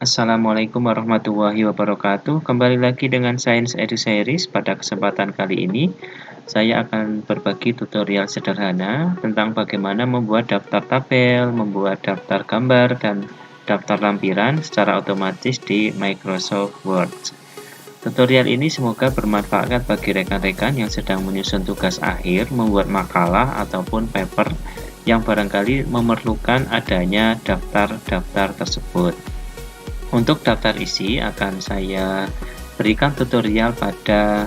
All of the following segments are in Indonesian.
Assalamualaikum warahmatullahi wabarakatuh. Kembali lagi dengan Science Edu Series. Pada kesempatan kali ini, saya akan berbagi tutorial sederhana tentang bagaimana membuat daftar tabel, membuat daftar gambar, dan daftar lampiran secara otomatis di Microsoft Word. Tutorial ini semoga bermanfaat bagi rekan-rekan yang sedang menyusun tugas akhir, membuat makalah, ataupun paper yang barangkali memerlukan adanya daftar-daftar tersebut. Untuk daftar isi akan saya berikan tutorial pada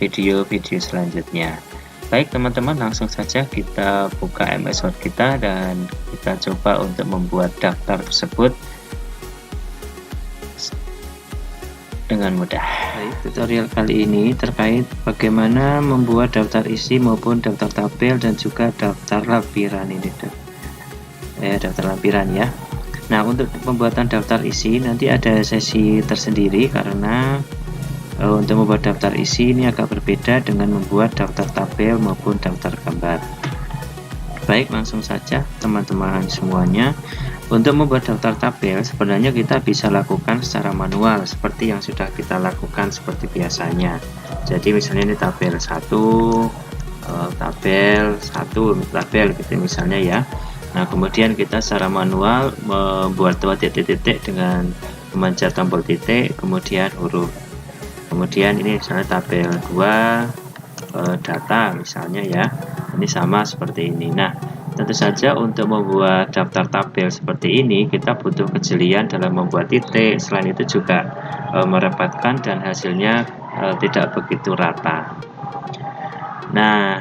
video-video selanjutnya. Baik teman-teman, langsung saja kita buka MS Word kita dan kita coba untuk membuat daftar tersebut dengan mudah. Baik, tutorial kali ini terkait bagaimana membuat daftar isi maupun daftar tabel dan juga daftar lampiran ini, daftar lampiran ya. Nah, untuk pembuatan daftar isi nanti ada sesi tersendiri karena untuk membuat daftar isi ini agak berbeda dengan membuat daftar tabel maupun daftar gambar. Baik, langsung saja teman-teman semuanya. Untuk membuat daftar tabel sebenarnya kita bisa lakukan secara manual seperti yang sudah kita lakukan seperti biasanya. Jadi misalnya ini tabel 1, tabel gitu misalnya ya. Nah, kemudian kita secara manual membuat dua titik-titik dengan memencet tombol titik, kemudian huruf. Kemudian ini misalnya tabel 2 data misalnya ya. Ini sama seperti ini. Nah, tentu saja untuk membuat daftar tabel seperti ini kita butuh kejelian dalam membuat titik. Selain itu juga merepotkan dan hasilnya tidak begitu rata. Nah,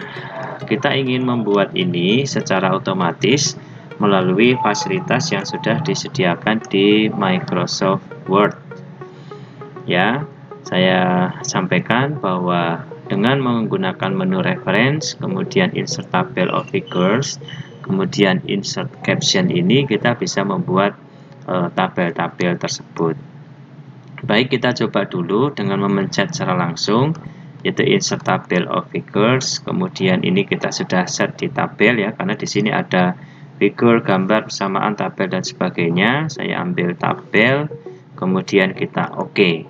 kita ingin membuat ini secara otomatis melalui fasilitas yang sudah disediakan di Microsoft Word. Ya, saya sampaikan bahwa dengan menggunakan menu reference, kemudian insert table of figures, kemudian insert caption ini kita bisa membuat tabel-tabel tersebut. Baik, kita coba dulu dengan memencet secara langsung, yaitu insert table of figures. Kemudian ini kita sudah set di tabel ya, karena di sini ada figur, gambar, persamaan, tabel dan sebagainya. Saya ambil tabel, kemudian kita OK.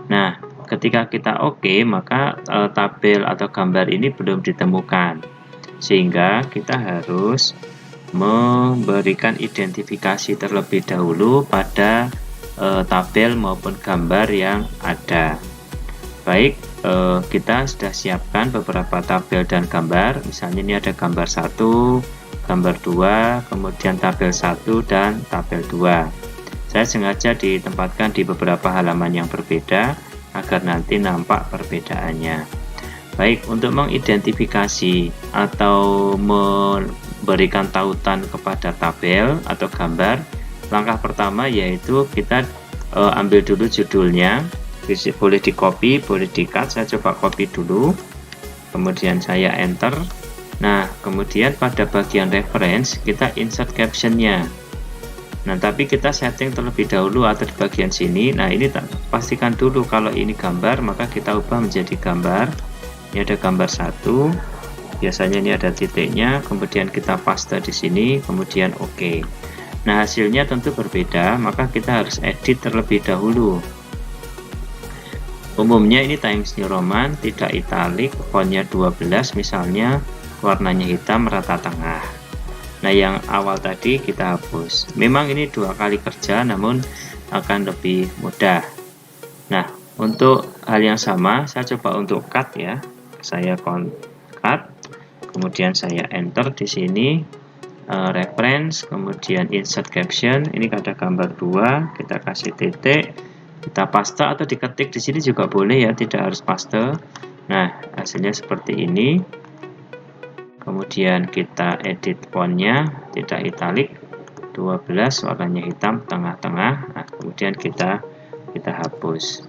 Nah, ketika kita OK, maka tabel atau gambar ini belum ditemukan, sehingga kita harus memberikan identifikasi terlebih dahulu pada tabel maupun gambar yang ada. Baik, kita sudah siapkan beberapa tabel dan gambar. Misalnya ini ada gambar 1, gambar 2, kemudian tabel 1 dan tabel 2. Saya sengaja ditempatkan di beberapa halaman yang berbeda agar nanti nampak perbedaannya. Baik, untuk mengidentifikasi atau memberikan tautan kepada tabel atau gambar, langkah pertama yaitu kita ambil dulu judulnya. Boleh di copy, boleh di cut. Saya coba copy dulu, kemudian saya enter. Nah, kemudian pada bagian reference kita insert captionnya. Nah, tapi kita setting terlebih dahulu atau di bagian sini. Nah, ini pastikan dulu kalau ini gambar, maka kita ubah menjadi gambar. Ini ada gambar 1, biasanya ini ada titiknya, kemudian kita paste di sini, kemudian OK. Nah, hasilnya tentu berbeda, maka kita harus edit terlebih dahulu. Umumnya ini Times New Roman, tidak italik, fontnya 12 misalnya, warnanya hitam rata tengah. Nah, yang awal tadi kita hapus. Memang ini 2 kali kerja, namun akan lebih mudah. Nah, untuk hal yang sama, saya coba untuk cut ya. Saya cut, kemudian saya enter di sini, reference, kemudian insert caption. Ini ada gambar 2, kita kasih titik. Kita paste atau diketik di sini juga boleh ya, tidak harus paste. Nah, hasilnya seperti ini. Kemudian kita edit fontnya, tidak italik, 12, warnanya hitam tengah-tengah. Nah, kemudian kita hapus.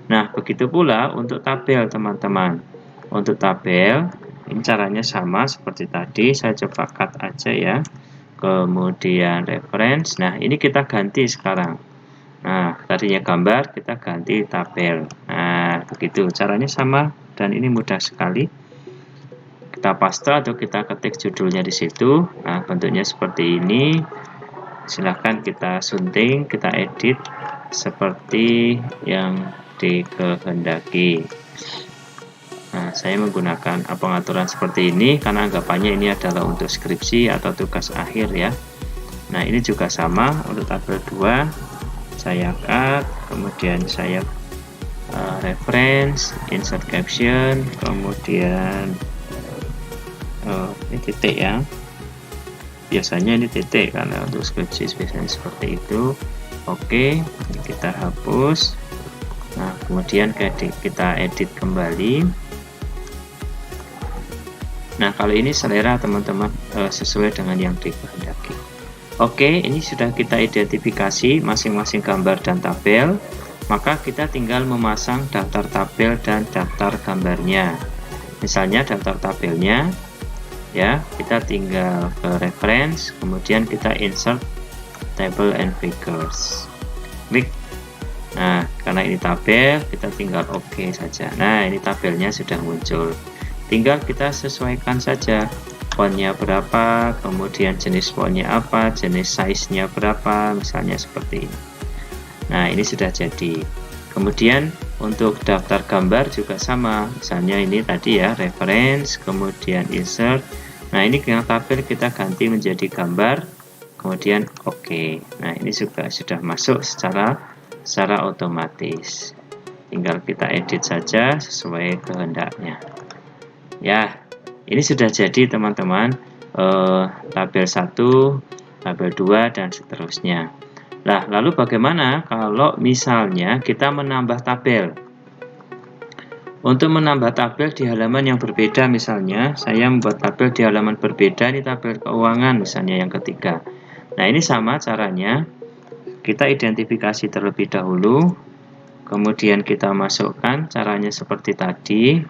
Nah, begitu pula untuk tabel teman-teman. Untuk tabel, ini caranya sama seperti tadi. Saya coba cut aja ya. Kemudian reference. Nah, ini kita ganti sekarang. Nah, tadinya gambar, kita ganti tabel. Nah, begitu. Caranya sama dan ini mudah sekali. Kita paste atau kita ketik judulnya di situ. Nah, bentuknya seperti ini. silahkan kita sunting, kita edit seperti yang dikehendaki. Nah, saya menggunakan pengaturan seperti ini karena anggapannya ini adalah untuk skripsi atau tugas akhir ya. Nah, ini juga sama untuk tabel 2, saya cut, kemudian saya reference, insert caption, kemudian ini titik ya, biasanya ini titik karena untuk skripsi biasanya seperti itu. Oke, kita hapus. Nah, kemudian kita edit kembali. Nah, kalau ini selera teman-teman sesuai dengan yang dikehendaki. Oke, ini sudah kita identifikasi masing-masing gambar dan tabel, maka kita tinggal memasang daftar tabel dan daftar gambarnya. Misalnya daftar tabelnya ya, kita tinggal ke reference, kemudian kita insert table and figures, klik. Nah, karena ini tabel, kita tinggal OK saja. Nah, ini tabelnya sudah muncul. Tinggal kita sesuaikan saja fontnya berapa, kemudian jenis fontnya apa, jenis size-nya berapa, misalnya seperti ini. Nah, ini sudah jadi. Kemudian untuk daftar gambar juga sama, misalnya ini tadi ya, reference, kemudian insert. Nah, ini yang tabel kita ganti menjadi gambar, kemudian OK. Nah, ini juga sudah masuk secara otomatis. Tinggal kita edit saja sesuai kehendaknya. Ya, ini sudah jadi teman-teman, tabel 1, tabel 2 dan seterusnya. Nah, lalu bagaimana kalau misalnya kita menambah tabel? Untuk menambah tabel di halaman yang berbeda, misalnya saya membuat tabel di halaman berbeda, ini tabel keuangan misalnya yang ketiga. Nah, ini sama caranya. Kita identifikasi terlebih dahulu, kemudian kita masukkan caranya seperti tadi.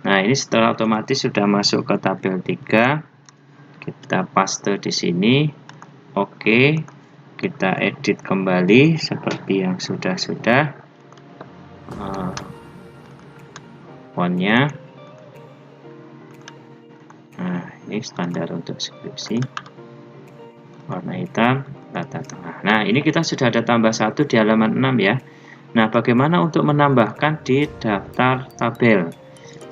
Nah, ini setelah otomatis sudah masuk ke tabel 3. Kita paste di sini. Oke. Kita edit kembali seperti yang sudah. Fontnya. Nah, ini standar untuk skripsi. Warna hitam, rata tengah. Nah, ini kita sudah ada tambah 1 di halaman 6 ya. Nah, bagaimana untuk menambahkan di daftar tabel?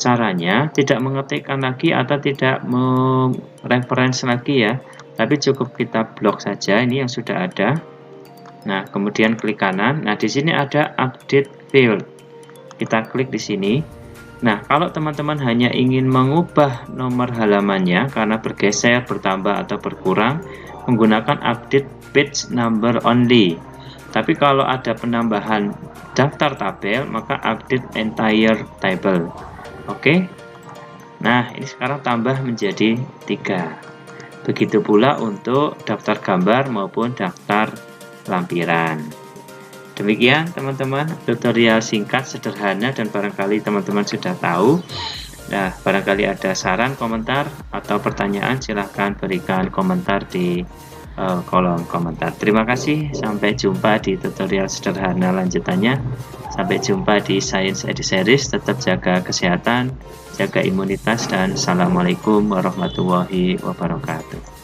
Caranya tidak mengetikkan lagi atau tidak mereference lagi ya, tapi cukup kita blok saja ini yang sudah ada. Nah, kemudian klik kanan. Nah, di sini ada update field. Kita klik di sini. Nah, kalau teman-teman hanya ingin mengubah nomor halamannya karena bergeser, bertambah atau berkurang, menggunakan update page number only. Tapi kalau ada penambahan daftar tabel, maka update entire table. Oke. Nah, ini sekarang tambah menjadi 3. Begitu pula untuk daftar gambar maupun daftar lampiran. Demikian teman-teman, tutorial singkat sederhana dan barangkali teman-teman sudah tahu. Nah, barangkali ada saran, komentar, atau pertanyaan, silahkan berikan komentar di kolom komentar. Terima kasih, sampai jumpa di tutorial sederhana lanjutannya. Sampai jumpa di Science Edseries. Tetap jaga kesehatan, jaga imunitas, dan assalamualaikum warahmatullahi wabarakatuh.